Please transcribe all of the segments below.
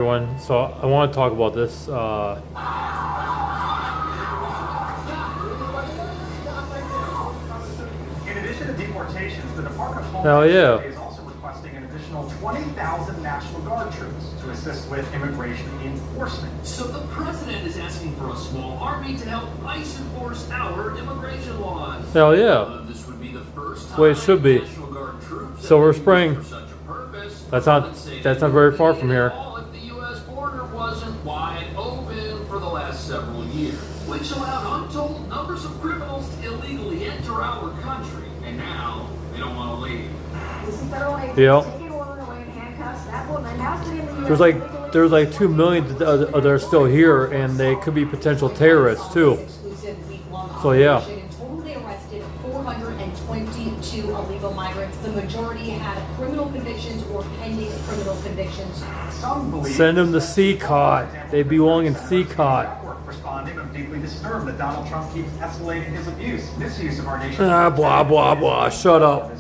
Everyone, so I want to talk about this. In addition to deportations, the Department of Hell Homeland yeah. Security is also requesting an additional 20,000 National Guard troops to assist with immigration enforcement. So the president is asking for a small army to help ICE enforce our immigration laws. Hell yeah. This would be the first time The way it should be. National Guard troops Silver have been Spring. used for such a purpose. That's not very far from here. If the U.S. border wasn't wide open for the last several years, which allowed untold numbers of criminals to illegally enter our country, and now they don't want to leave. This is federal agents Yeah. taking a woman away in handcuffs. That woman now sitting in the U.S. There's like 2 million that are still here, and they could be potential terrorists too. So yeah. Totally arrested 422 illegal migrants. The majority had criminal convictions or pending criminal convictions. Some believe Send them to CCOT. They belong in CCOT. responding, I'm deeply disturbed that Donald Trump keeps escalating his abuse, misuse of our nation's Blah blah blah. Shut up.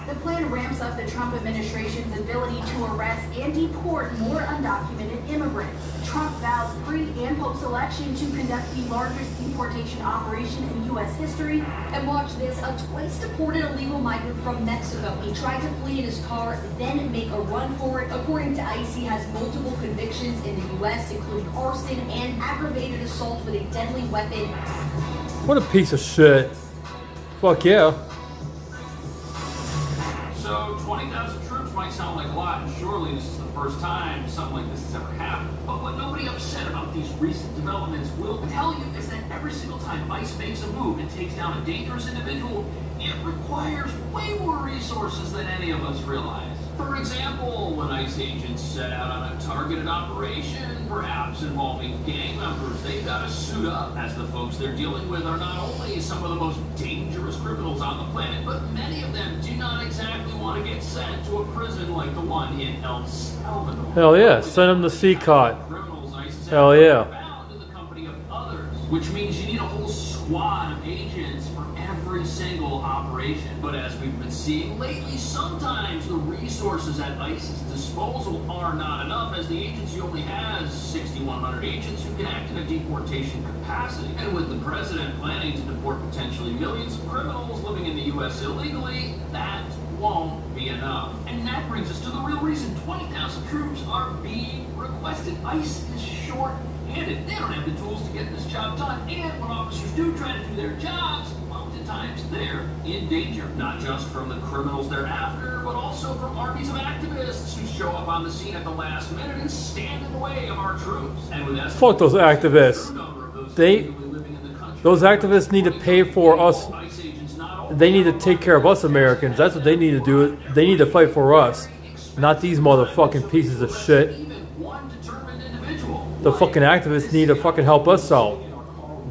The plan ramps up the Trump administration's ability to arrest and deport more undocumented immigrants. Trump vows pre- and post-election to conduct the largest deportation operation in U.S. history. And watch this, a twice deported illegal migrant from Mexico. He tried to flee in his car, then make a run for it. According to ICE, he has multiple convictions in the U.S., including arson and aggravated assault with a deadly weapon. What a piece of shit. Fuck yeah. So 20,000 troops might sound like a lot, and surely this is the first time something like this has ever happened. But what nobody upset about these recent developments will tell you is that every single time ICE makes a move and takes down a dangerous individual, it requires way more resources than any of us realize. For example, when ICE agents set out on a targeted operation, perhaps involving gang members, they've got to suit up, as the folks they're dealing with are not only some of the most dangerous criminals on the planet, but many of them do not exactly want to get sent to a prison like the one in El Salvador. Hell yeah. Send them to CCOT. Criminals ICE has Hell yeah. found in the company of others, which means you need a whole squad of agents for every single operation. But as we've been seeing lately, sometimes the resources at ICE's disposal are not enough, as the agency only has 6,100 agents who can act in a deportation capacity. And with the president planning to deport potentially millions of criminals living in the U.S. illegally, that won't be enough. And that brings us to the real reason 20,000 troops are being requested. ICE is short-handed. They don't have the tools to get this job done. And when officers do try to do their jobs, oftentimes they're in danger. Not just from the criminals they're after, but also from armies of activists who show up on the scene at the last minute and stand in the way of our troops. And with that, Fuck those activists. Those activists need to pay for us. They need to take care of us Americans. That's what they need to do. They need to fight for us, not these motherfucking pieces of shit. The fucking activists need to fucking help us out.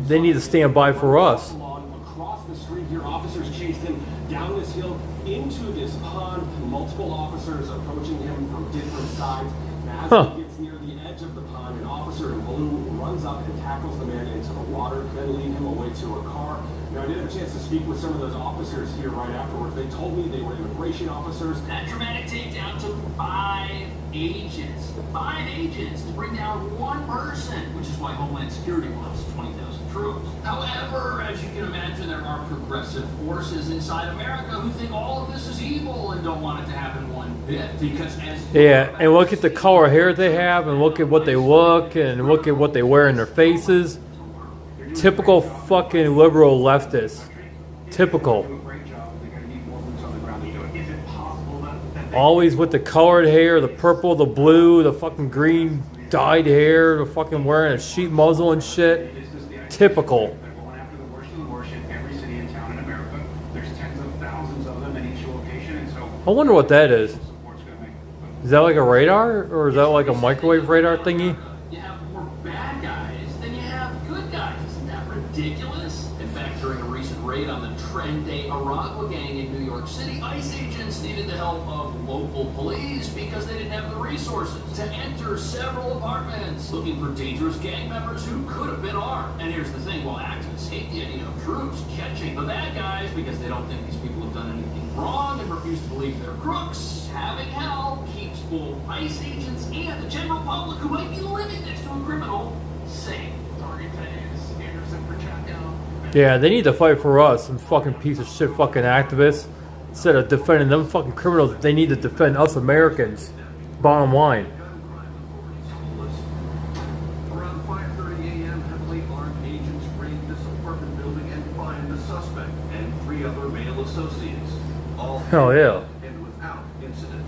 They need to stand by for us. Across the street here, officers chased him down this hill into this pond. Multiple officers approaching him from different sides. Now, as he gets near the edge of the pond, an officer in blue runs up and tackles the man into the water, then lead him away to a car. Now, I did have a chance to speak with some of those officers here right afterwards. They told me they were immigration officers. That dramatic takedown took 5 agents. 5 agents to bring down one person, which is why Homeland Security wants 20,000 troops. However, as you can imagine, there are progressive forces inside America who think all of this is evil and don't want it to happen one bit. Because Yeah, and look at the color hair they have, and look at what they look, and look at what they wear in their faces. Typical fucking liberal leftists. Typical. Always with the colored hair, the purple, the blue, the fucking green dyed hair, the fucking wearing a sheet muzzle and shit. Typical. I wonder what that is. Is that like a radar? Or is that like a microwave radar thingy? You have more bad guys than you have good guys. Isn't that ridiculous? In fact, during a recent raid on the Tren de Aragua gang in New York City, ICE agents needed the help of local police because they didn't have the resources to enter several apartments looking for dangerous gang members who could have been armed. And here's the thing, while activists hate the idea of troops catching the bad guys because they don't think these people have done anything wrong and refuse to believe they're crooks, having help keeps both ICE agents and the general public who might be living next to a criminal safe. Target today is Anderson for Chaco. Yeah, they need to fight for us, some fucking piece of shit fucking activists. Instead of defending them fucking criminals, they need to defend us Americans. Bottom line. Around 5:30 a.m., heavily armed agents raided this apartment building and find the suspect and 3 other male associates. All Hell yeah. and without incident.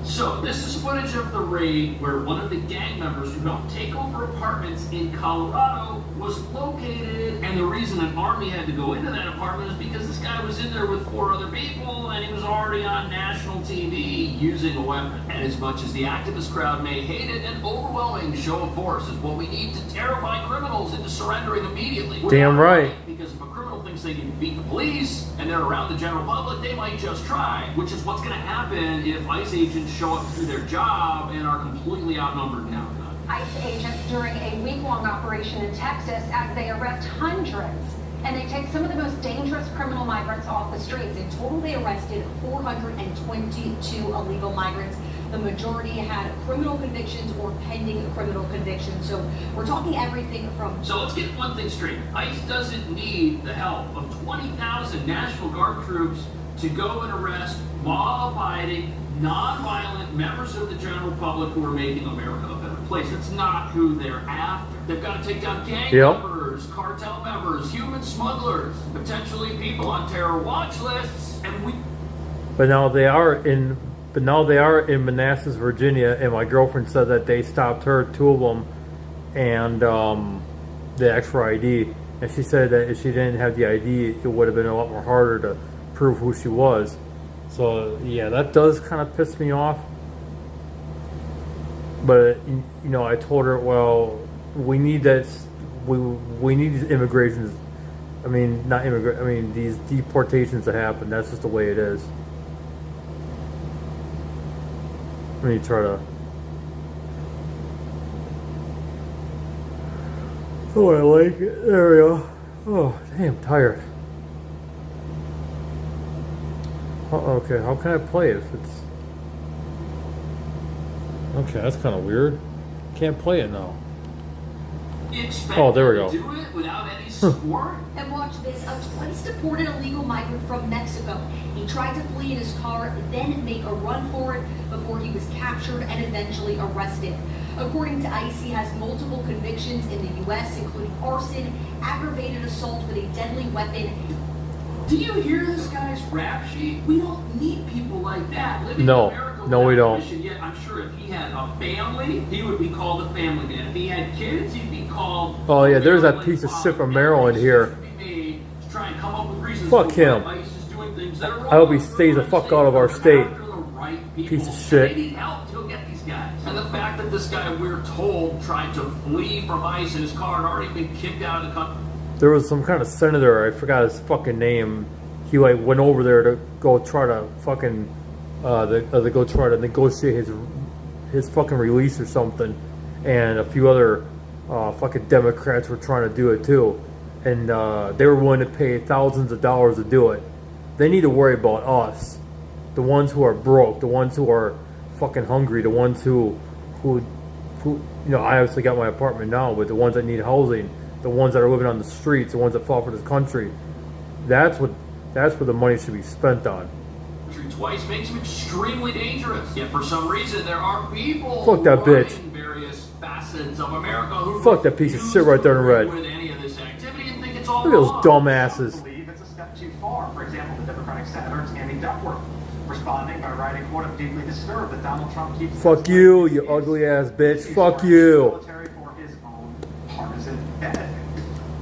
So, this is footage of the raid where one of the gang members who helped take over apartments in Colorado was located. And the reason an army had to go into that apartment is because this guy was in there with 4 other people and he was already on national TV using a weapon. And as much as the activist crowd may hate it, an overwhelming show of force is what we need to terrify criminals into surrendering immediately. Damn right. Because if a criminal thinks they can defeat the police and they're around the general public, they might just try, which is what's going to happen if ICE agents show up to do their job and are completely outnumbered and outgunned. ICE agents during a week-long operation in Texas as they arrest hundreds. And they take some of the most dangerous criminal migrants off the streets. In total, they arrested 422 illegal migrants. The majority had criminal convictions or pending criminal convictions. So we're talking everything from... So let's get one thing straight. ICE doesn't need the help of 20,000 National Guard troops to go and arrest law-abiding, non-violent members of the general public who are making America a better place. That's not who they're after. They've got to take down gang members, cartel members, human smugglers, potentially people on terror watch lists, and we... But now they are in Manassas, Virginia, and my girlfriend said that they stopped her, 2 of them, and they asked for ID. And she said that if she didn't have the ID, it would have been a lot more harder to prove who she was. So yeah, that does kind of piss me off. But you know, I told her, well, we need that. We need these immigrations. I mean, not immigrant. I mean, these deportations to happen. That's just the way it is. Let me try to. Oh, I like it. There we go. Oh, damn, tired. Okay, how can I play it if it's... Okay, that's kind of weird. Can't play it now. Oh, there we go. Do it without any support? And watch this, a twice deported illegal migrant from Mexico. He tried to flee in his car, then make a run for it before he was captured and eventually arrested. According to ICE, he has multiple convictions in the U.S., including arson, aggravated assault with a deadly weapon. Do you hear this guy's rap sheet? We don't need people like that living in America. No, we don't. Yet I'm sure if he had a family, he would be called a family man. If he had kids, he'd be called... Oh yeah, there's that piece of shit from Maryland here. Fuck him. I hope he stays the fuck out of our state. Piece of shit. And the fact that this guy, we're told, tried to flee from ICE in his car and already been kicked out of the country. There was some kind of senator, I forgot his fucking name. He like went over there to go try to fucking go try to negotiate his fucking release or something, and a few other fucking Democrats were trying to do it too, and they were willing to pay thousands of dollars to do it. They need to worry about us, the ones who are broke, the ones who are fucking hungry, the ones who you know, I obviously got my apartment now, but the ones that need housing, the ones that are living on the streets, the ones that fought for this country. That's what the money should be spent on. Twice makes him extremely dangerous. Yet for some reason there are people Fuck that bitch. in various facets of America who fuck that piece of shit right there in red. With any of this activity and think it's all Look at those wrong. dumbasses. I believe it's a step too far. For example, the Democratic Senator Tammy Duckworth responding by writing, quote, "I'm deeply disturbed that Donald Trump keeps..." Fuck you, you ugly ass bitch. Fuck you. ...military for his own partisan benefit.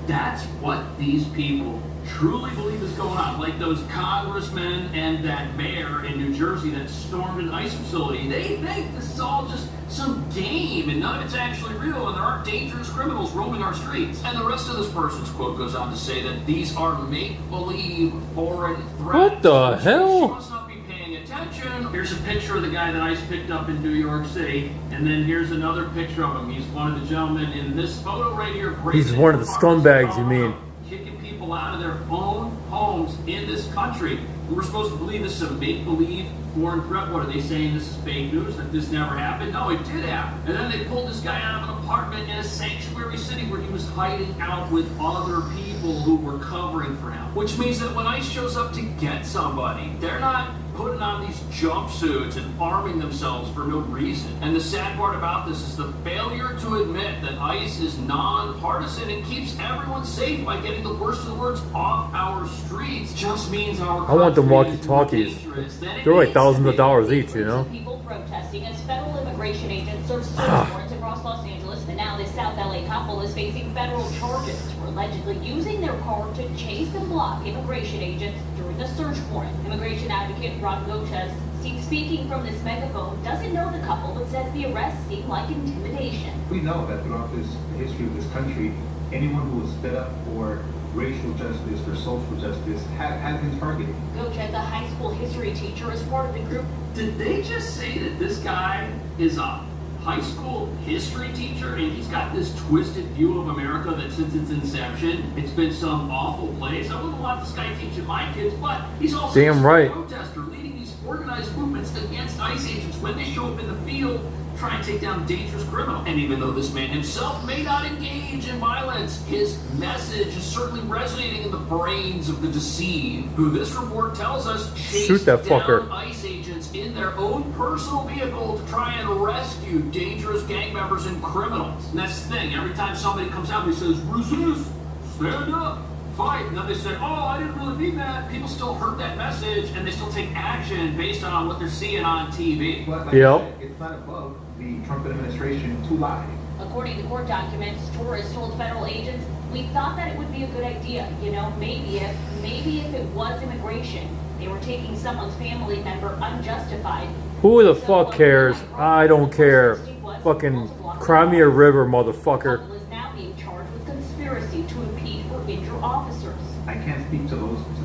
That's what these people truly believe is going on, like those congressmen and that mayor in New Jersey that stormed an ICE facility, they think this is all just some game and none of it's actually real and there aren't dangerous criminals roaming our streets. And the rest of this person's quote goes on to say that these are make-believe foreign threats. What the She hell? must not be paying attention. Here's a picture of the guy that ICE picked up in New York City, and then here's another picture of him. He's one of the gentlemen in this photo right here. He's one of the scumbags, you mean? Kicking people out of their own homes in this country. We're supposed to believe this is a make-believe foreign threat. What are they saying? This is fake news, that this never happened? No, it did happen. And then they pulled this guy out of an apartment in a sanctuary city where he was hiding out with other people who were covering for him. Which means that when ICE shows up to get somebody, they're not putting on these jumpsuits and arming themselves for no reason. And the sad part about this is the failure to admit that ICE is non-partisan and keeps everyone safe by getting the worst of the words off our streets just means our I want them country is more walkie-talkies. dangerous than it They're like needs thousands to of be. dollars each, you know? People protesting as federal immigration agents serve search warrants across Los Angeles, and now this South LA couple is facing federal charges for allegedly using their car to chase and block immigration agents during the search warrant. Immigration advocate Ron Goches, seen speaking from this megaphone, doesn't know the couple, but says the arrests seem like intimidation. We know that throughout the history of this country, anyone who has stood up for racial justice, for social justice, has been targeted. Goches, a high school history teacher, is part of the group. Did they just say that this guy is a high school history teacher and he's got this twisted view of America that since its inception, it's been some awful place? I wouldn't want this guy teaching my kids, but he's also Damn right. a protester leading these organized movements against ICE agents when they show up in the field try and take down dangerous criminals. And even though this man himself may not engage in violence, his message is certainly resonating in the brains of the deceived, who this report tells us chased Shoot that down fucker. ICE agents in their own personal vehicle to try and rescue dangerous gang members and criminals. And that's the thing, every time somebody comes out and says, resist, stand up, fight, and then they say, oh, I didn't really mean that, people still heard that message and they still take action based on what they're seeing on TV. But like Yep. I said, it's not above the Trump administration to lie. According to court documents, tourists told federal agents, we thought that it would be a good idea, maybe if it was immigration. They were taking someone's family member unjustified. Who the fuck cares? I don't care. Fucking Crimea River, motherfucker. Couple is now being charged with conspiracy to impede or injure officers. I can't speak to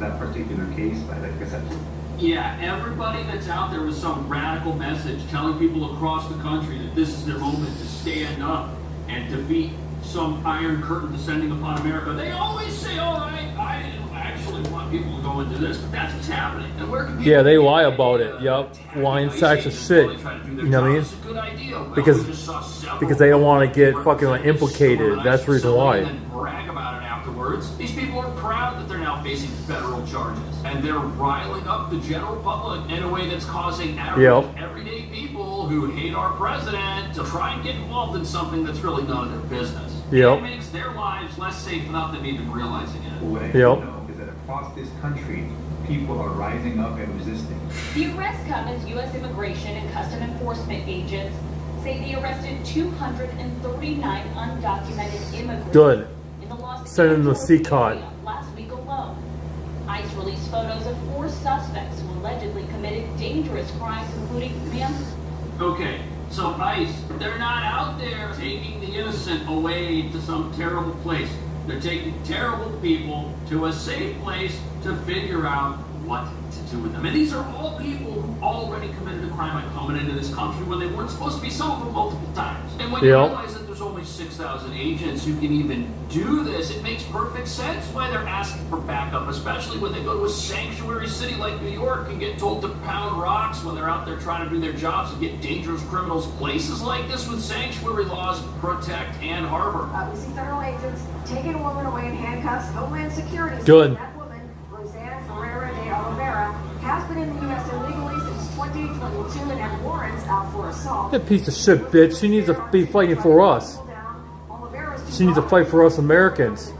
that particular case, but like I said, Yeah, everybody that's out there with some radical message telling people across the country that this is their moment to stand up and defeat some iron curtain descending upon America. They always say, oh, I didn't actually want people to go into this, but that's what's happening. And where can people Yeah, they get lie a, about it. Yup. Lying sacks of shit. while they try to do their You know what I mean? job? It's a good idea. Well, Because- we just saw several because they don't wanna get representatives fucking, like, implicated. storm an That's ICE the reason facility why. and then brag about it afterwards. These people are proud that they're now facing federal charges, and they're riling up the general public in a way that's causing average, everyday people who hate our president to try and get involved in something that's really none of their business. Yep. It makes their lives less safe without them even realizing it. what I do Yep. know is that across this country, people are rising up and resisting. The arrests come as U.S. Immigration and Custom Enforcement agents say they arrested 239 undocumented immigrants. Good. In the Los Send them to Angeles CCOT. area last week alone. ICE released photos of 4 suspects who allegedly committed dangerous crimes, including, ma'am, Okay, so ICE, they're not out there taking the innocent away to some terrible place. They're taking terrible people to a safe place to figure out what to do with them. And these are all people who already committed a crime by coming into this country when they weren't supposed to be, some of them multiple times. And when you Yep. realize that there's only 6,000 agents who can even do this, it makes perfect sense why they're asking for backup, especially when they go to a sanctuary city like New York and get told to pound rocks when they're out there trying to do their jobs and get dangerous criminals. Places like this with sanctuary laws protect Ann Harbor. We see federal agents taking a woman away in handcuffs. Homeland Security says Good. that woman, Roseanne Ferreira de Oliveira, has been in the U.S. illegally since 2022 and had warrants out for assault. That piece of shit, bitch. She needs to be fighting for us. She needs to fight for us Americans.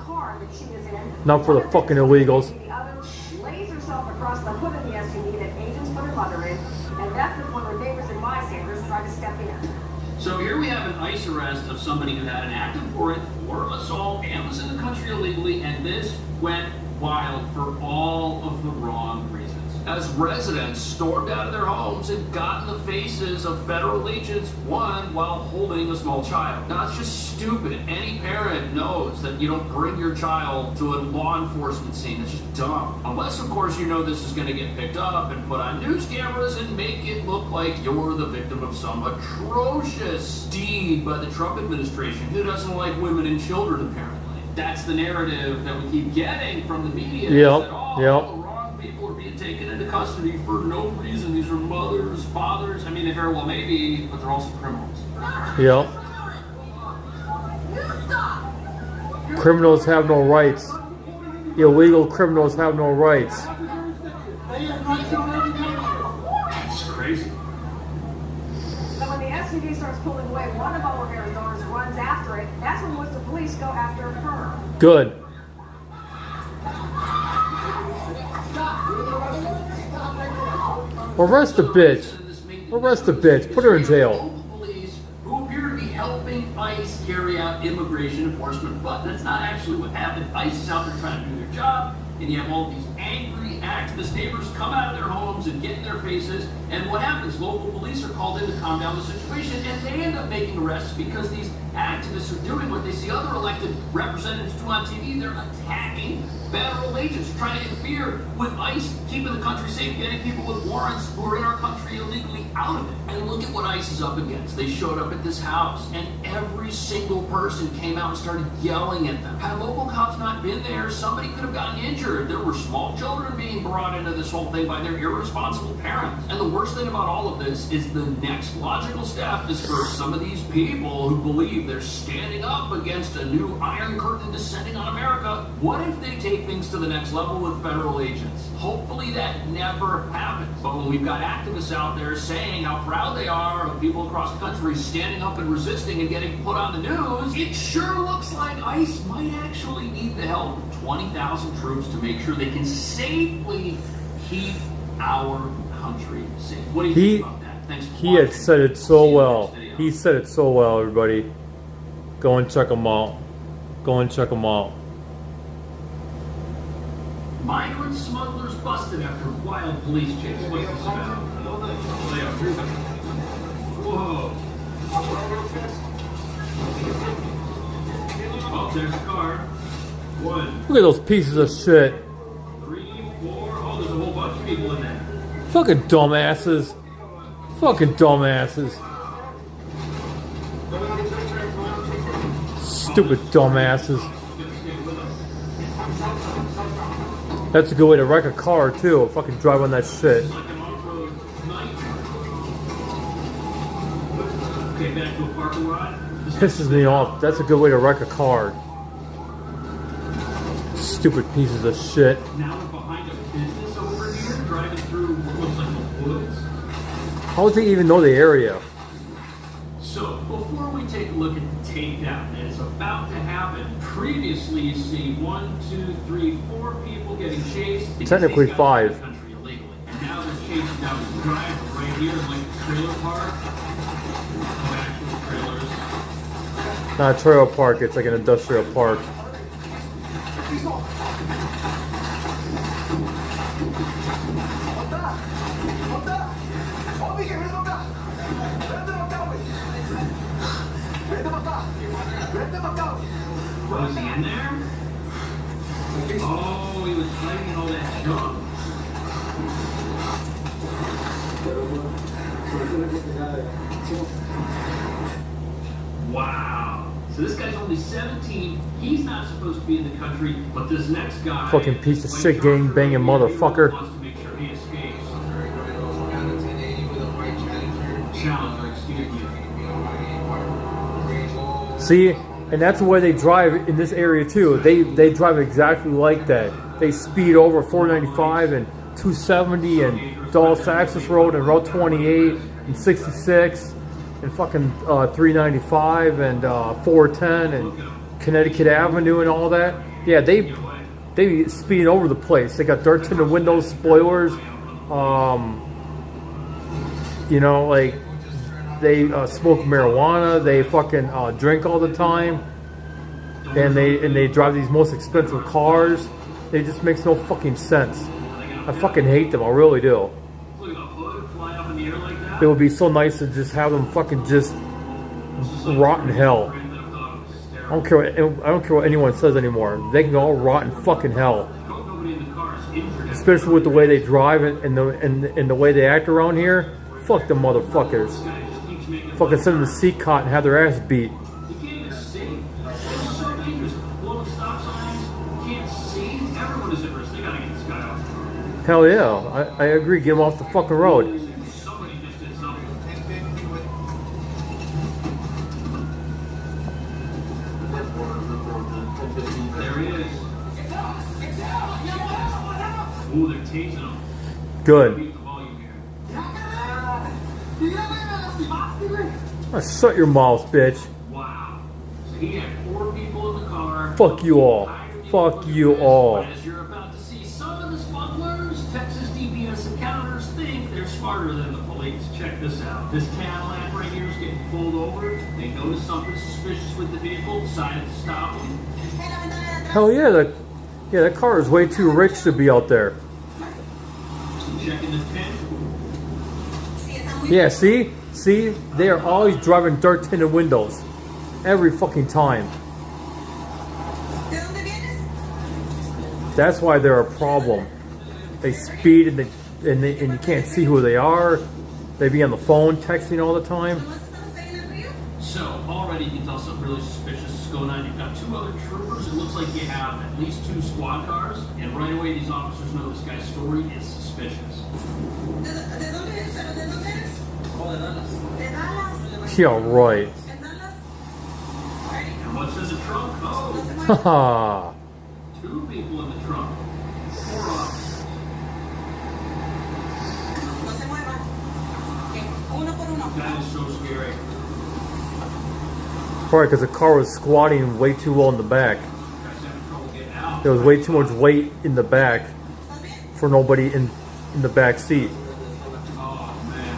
Not for the fucking illegals. The other lays herself across the hood of the SUV that agents put her mother in, and that's when her neighbors and bystanders tried to step in. So here we have an ICE arrest of somebody who had an active warrant for assault and was in the country illegally, and this went wild for all of the wrong reasons. As residents stormed out of their homes and got in the faces of federal agents, one while holding a small child. Now, that's just stupid. Any parent knows that you don't bring your child to a law enforcement scene. It's just dumb. Unless, of course, you know this is going to get picked up and put on news cameras and make it look like you're the victim of some atrocious deed by the Trump administration, who doesn't like women and children, apparently. That's the narrative that we keep getting from the media. Yep, That all yep. the wrong people are being taken into custody for no reason. These are mothers, fathers. I mean, they very well may be, but they're also criminals. Yep. Criminals have no rights. Illegal criminals have no rights. It's crazy. So when the SUV starts pulling away, one of Oliveira's daughters runs after it. That's when most of the police go after her. Good. Arrest the bitch. Arrest the bitch. Put her in jail. Police who appear to be helping ICE carry out immigration enforcement, but that's not actually what happened. ICE is out there trying to do their job, and you have all these angry activist neighbors come out of their homes and get in their faces, and what happens? Local police are called in to calm down the situation, and they end up making arrests because these activists are doing what they see other elected representatives do on TV. They're attacking federal agents, trying to interfere with ICE, keeping the country safe, getting people with warrants who are in our country illegally out of it. And look at what ICE is up against. They showed up at this house, and every single person came out and started yelling at them. Had local cops not been there, somebody could have gotten injured. There were small children being brought into this whole thing by their irresponsible parents. And the worst thing about all of this is the next logical step is for some of these people who believe they're standing up against a new Iron Curtain descending on America. What if they take things to the next level with federal agents? Hopefully that never happens. But when we've got activists out there saying how proud they are of people across the country standing up and resisting and getting put on the news, it sure looks like ICE might actually need the help of 20,000 troops to make sure they can safely keep our country safe. What do you think about that? Thanks for He had watching. said it so See you well. next video. He said it so well, everybody. Go and check him out. Go and check him out. Migrant smugglers busted after wild police chase. What's this about? Whoa. Oh, there's a car. 1, Look at those pieces of shit. 3, 4. Oh, there's a whole bunch of people in there. Fucking dumbasses. Fucking dumbasses. Stupid dumbasses. That's a good way to wreck a car too. Fucking drive on that shit. Like an off-road night. Okay, back to a parking lot. Pisses me off. That's a good way to wreck a car. Stupid pieces of shit. Now we're behind a business over here, driving through what looks like the woods. How does he even know the area? So, before we take a look at the takedown that is about to happen, previously you see 1, 2, 3, 4 people getting chased. because Technically these guys are in 5. the country illegally. And now they're chasing down the drive right here, like the trailer park. Of actual trailers. Not a trailer park, it's like an industrial park. Was he in there? Oh, he was fighting all that junk. Wow. So this guy's only 17. He's not supposed to be in the country, but this next guy, Fucking piece of shit gang banging motherfucker. wants to make sure he escapes. Challenger, excuse me. See, and that's the way they drive in this area too. They drive exactly like that. They speed over 495 and 270 and Dulles Access Road and Route 28 and 66 and fucking 395 and 410 and Connecticut Avenue and all that. Yeah, they speed over the place. They got dirt in the windows, spoilers. You know, like they smoke marijuana. They fucking drink all the time, and they drive these most expensive cars. It just makes no fucking sense. I fucking hate them. I really do. Look at the hood fly up in the air like that. It would be so nice to just have them fucking just rot in hell. I don't care. I don't care what anyone says anymore. They can all rot in fucking hell. Especially with the way they drive and the way they act around here. Fuck the motherfuckers. Fucking send them to seat cot and have their ass beat. You can't even see. It's so dangerous. Blowing stop signs. You can't see. Everyone is at risk. They gotta get this guy off. Hell yeah. I agree. Get them off the fucking road. Somebody just did something. There he is. Ooh, they're tasing him. Good. Beat the volume here. Shut your mouth, bitch. Wow. So he had 4 people in the car. Fuck you all. Fuck you all. But as you're about to see, some of the smugglers, Texas DPS encounters think they're smarter than the police. Check this out. This Cadillac right here is getting pulled over. They noticed something suspicious with the vehicle, decided to stop him. Hell yeah, that car is way too rich to be out there. Checking the tent. Yeah, see? See? They are always driving dirt tinted windows. Every fucking time. That's why they're a problem. They speed and you can't see who they are. They be on the phone texting all the time. So, already you can tell something really suspicious is going on. You've got 2 other troopers. It looks like you have at least 2 squad cars. And right away, these officers know this guy's story is suspicious. Yeah, right. And what's in the trunk? Oh, Haha. 2 people in the trunk. 4 officers. That is so scary. Probably because the car was squatting way too low in the back. Guys having trouble getting out. There was way too much weight in the back for nobody in the back seat. Oh, man.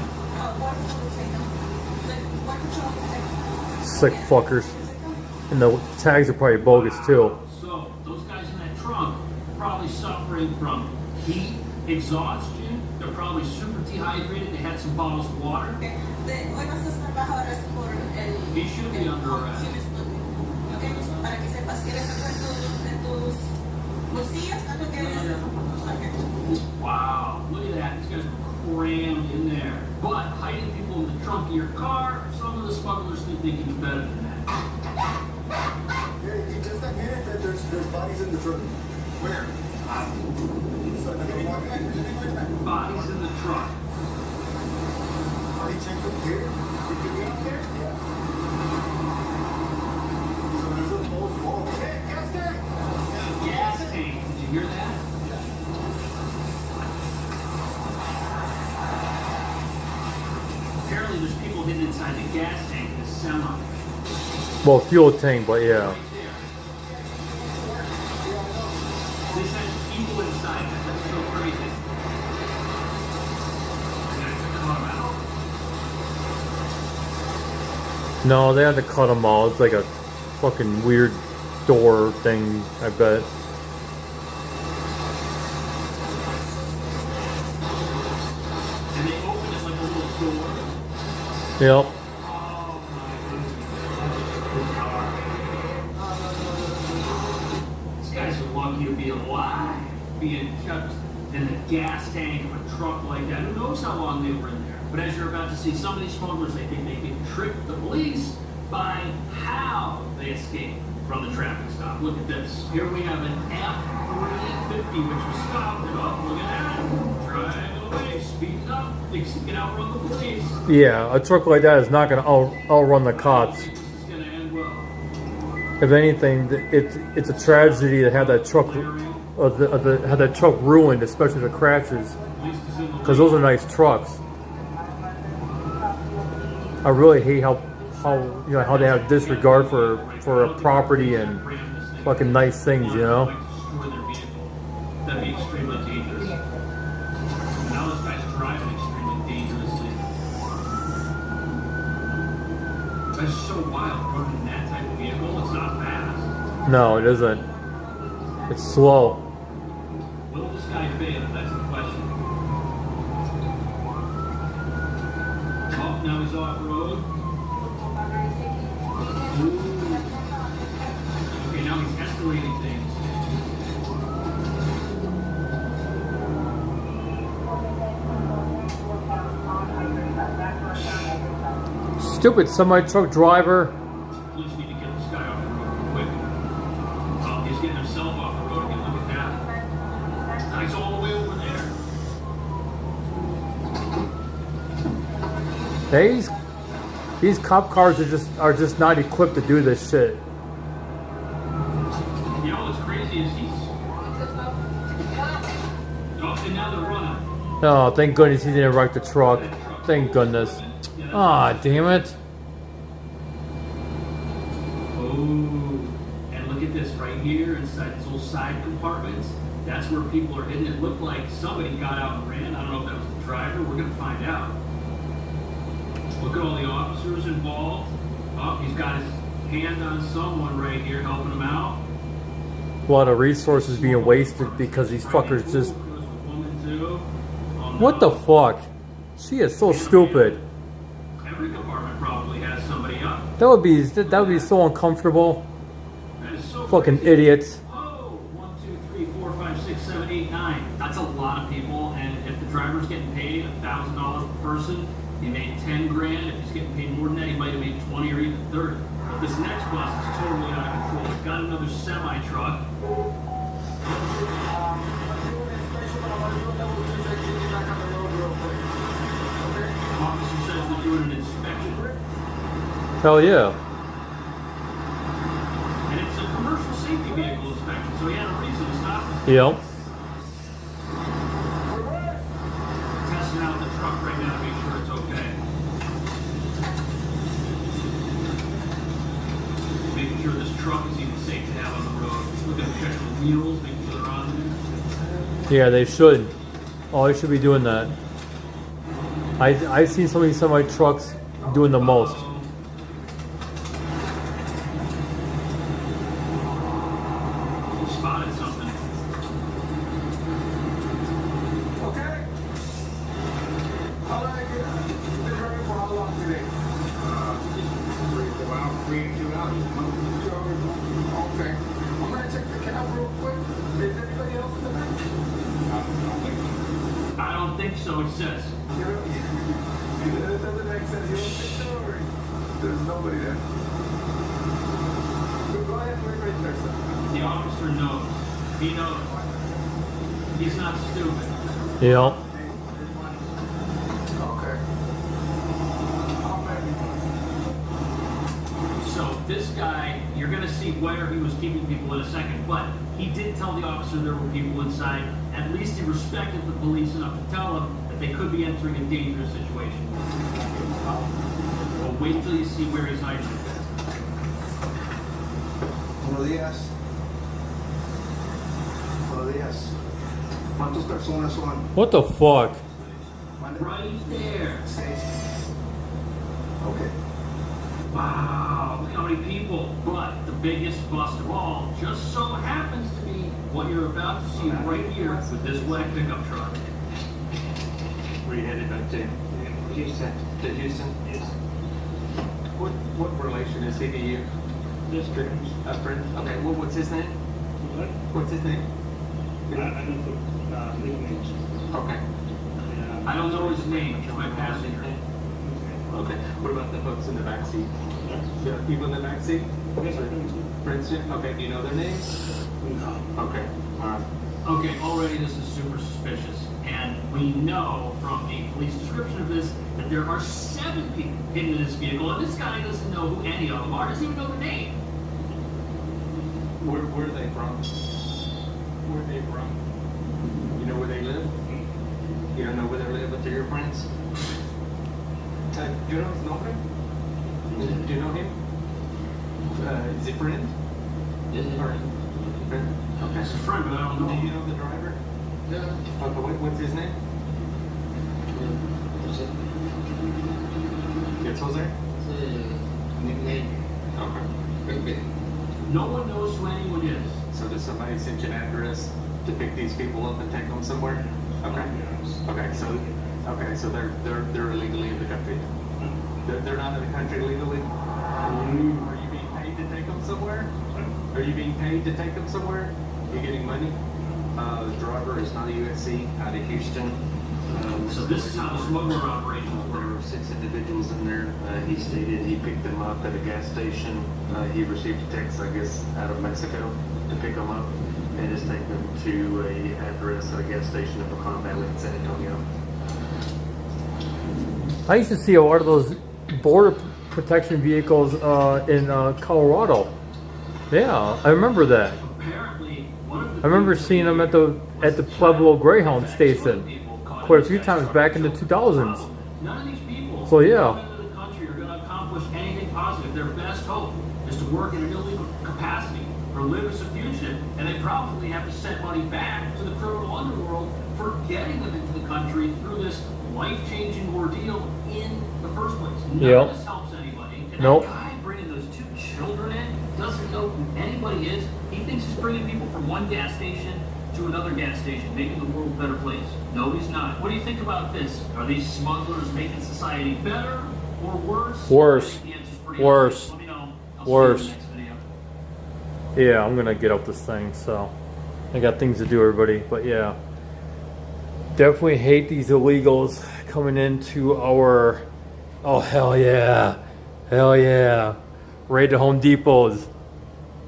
Sick fuckers. And the tags are probably bogus too. So, those guys in that trunk probably suffering from heat, exhaustion. They're probably super dehydrated. They had some bottles of water. He should be under arrest. Wow, look at that. These guys are crammed in there. But hiding people in the trunk of your car, some of the smugglers think they can do better than that. Yeah, just a minute that there's bodies in the trunk. Where? Bodies in the trunk. Body check up here. Did you get up there? Yeah. So there's a whole wall. Hey, gas tank! Gas tank. Did you hear that? Apparently there's people hidden inside the gas tank in the semi. Well, fuel tank, but yeah. Right there. This has people inside that. That's so crazy. They're gonna have to cut them out. No, they had to cut them all. It's like a fucking weird door thing, I bet. And they open it like a little door. Yep. Oh my goodness. These guys are lucky to be alive, being kept in the gas tank of a truck like that. Who knows how long they were in there? But as you're about to see, some of these smugglers, they think they can trick the police by how they escape from the traffic stop. Look at this. Here we have an F-350, which was stopped. And oh, look at that. Driving away, speeding up. Thinks he can outrun the police. Yeah, a truck like that is not going to outrun the cops. This is going to end well. If anything, it's a tragedy to have that truck had that truck ruined, especially the crashes, because those are nice trucks. I really hate how they have disregard for a property and fucking nice things, you know. That'd be extremely dangerous. Now this guy's driving extremely dangerously. That's so wild, running that type of vehicle. It's not fast. No, it isn't. It's slow. Will this guy fail? That's the question. Oh, now he's off road. Okay, now he's escalating things. Stupid semi-truck driver. Police need to get this guy off the road quick. Oh, he's getting himself off the road again. Look at that. Now he's all the way over there. These cop cars are just not equipped to do this shit. You know what's crazy is he's. Oh, and now they're running. Oh, thank goodness he didn't wreck the truck. Thank goodness. Ah, damn it. Oh, and look at this right here inside these little side compartments. That's where people are hidden. It looked like somebody got out and ran. I don't know if that was the driver. We're going to find out. Look at all the officers involved. Oh, he's got his hand on someone right here helping him out. A lot of resources being wasted because these fuckers just... What the fuck? She is so stupid. Every compartment probably has somebody up. That would be so uncomfortable. That is so Fucking crazy. idiots. Oh, 1, 2, 3, 4, 5, 6, 7, 8, 9. That's a lot of people. And if the driver's getting paid $1,000 per person, he made 10 grand. If he's getting paid more than that, he might have made 20 or even 30. But this next bus is totally out of control. It's got another semi truck. Officer says they're doing an inspection. Hell yeah. And it's a commercial safety vehicle inspection, so he had a reason to stop us. Yep. Testing out the truck right now to make sure it's okay. Making sure this truck is even safe to have on the road. Looking to check the wheels, making sure they're on there. Yeah, they should. Oh, they should be doing that. I've seen some of these semi-trucks doing the most. Spotted something. Okay. How long have you been driving for how long today? 3 and 2 hours. 2 hours. Okay. I'm gonna check the cab real quick. Is anybody else in the back? I don't think so, it says. You know, it doesn't make sense. You don't think so, or there's nobody there. Go ahead, wait right there, sir. The officer knows. He knows. He's not stupid. Yep. Okay. How many? So this guy, you're going to see where he was keeping people in a second, but he did tell the officer there were people inside. At least he respected the police enough to tell them that they could be entering a dangerous situation. Well, wait till you see where he's hiding. Buenos días. Buenos días. ¿Cuántas personas son? What the fuck? Right there. Okay. Wow, look how many people. But the biggest bust of all just so happens to be what you're about to see right here with this black pickup truck. Where you headed back to? Houston. To Houston? Yes. What relation is he to you? Just friends. A friend? Okay, well, what's his name? What? What's his name? I don't put legal names. Okay. I don't know his name, he's my passenger. Okay. What about the folks in the back seat? The people in the back seat? Yes, I think so. Friendship? Okay, do you know their names? No. Okay. All right. Okay, already this is super suspicious. And we know from the police description of this that there are 7 people hidden in this vehicle, and this guy doesn't know who any of them are, doesn't even know the name. Where are they from? Where are they from? You know where they live? You don't know where they live, but they're your friends? Do you know his nombre? Do you know him? Is he friend? Yes, Friend. Okay. He's a friend, but I don't know. Do you know the driver? Yeah. Okay, what's his name? It's Jose? Nickname. Okay. No one knows who anyone is. So does somebody send you an address to pick these people up and take them somewhere? Okay. Okay. So they're illegally in the country. They're not in the country legally. Are you being paid to take them somewhere? Are you being paid to take them somewhere? You getting money? The driver is not a USC out of Houston. So this is how the smuggler operations There work. were 6 individuals in there. He stated he picked them up at a gas station. He received a text, I guess, out of Mexico to pick them up and just take them to a address at a gas station in Pecan Valley in San Antonio. I used to see a lot of those border protection vehicles in Colorado. Yeah, I remember that. Apparently, one of the I remember seeing them at the Pueblo Greyhound station quite a few times back in the 2000s. None of these people So, yeah. coming into the country are going to accomplish anything positive. Their best hope is to work in an illegal capacity or live as a fugitive, and they probably have to send money back to the criminal underworld for getting them into the country through this life-changing ordeal in the first place. None Yep. of this helps anybody. And Nope. that guy bringing those 2 children in doesn't know who anybody is. He thinks he's bringing people from one gas station to another gas station, making the world a better place. No, he's not. What do you think about this? Are these smugglers making society better or worse? Worse. I think the answer's pretty Worse. obvious. Let me know. I'll Worse. see you in the next video. Yeah, I'm gonna get up this thing, so I got things to do, everybody. But yeah, definitely hate these illegals coming into our. Oh hell yeah, raid the Home Depots.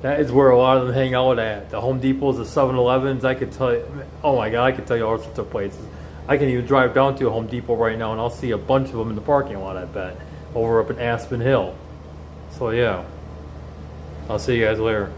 That is where a lot of them hang out at. The Home Depots, the 7-Elevens. I could tell you. Oh my god, I could tell you all sorts of places. I can even drive down to a Home Depot right now, and I'll see a bunch of them in the parking lot. I bet over up in Aspen Hill. So yeah, I'll see you guys later.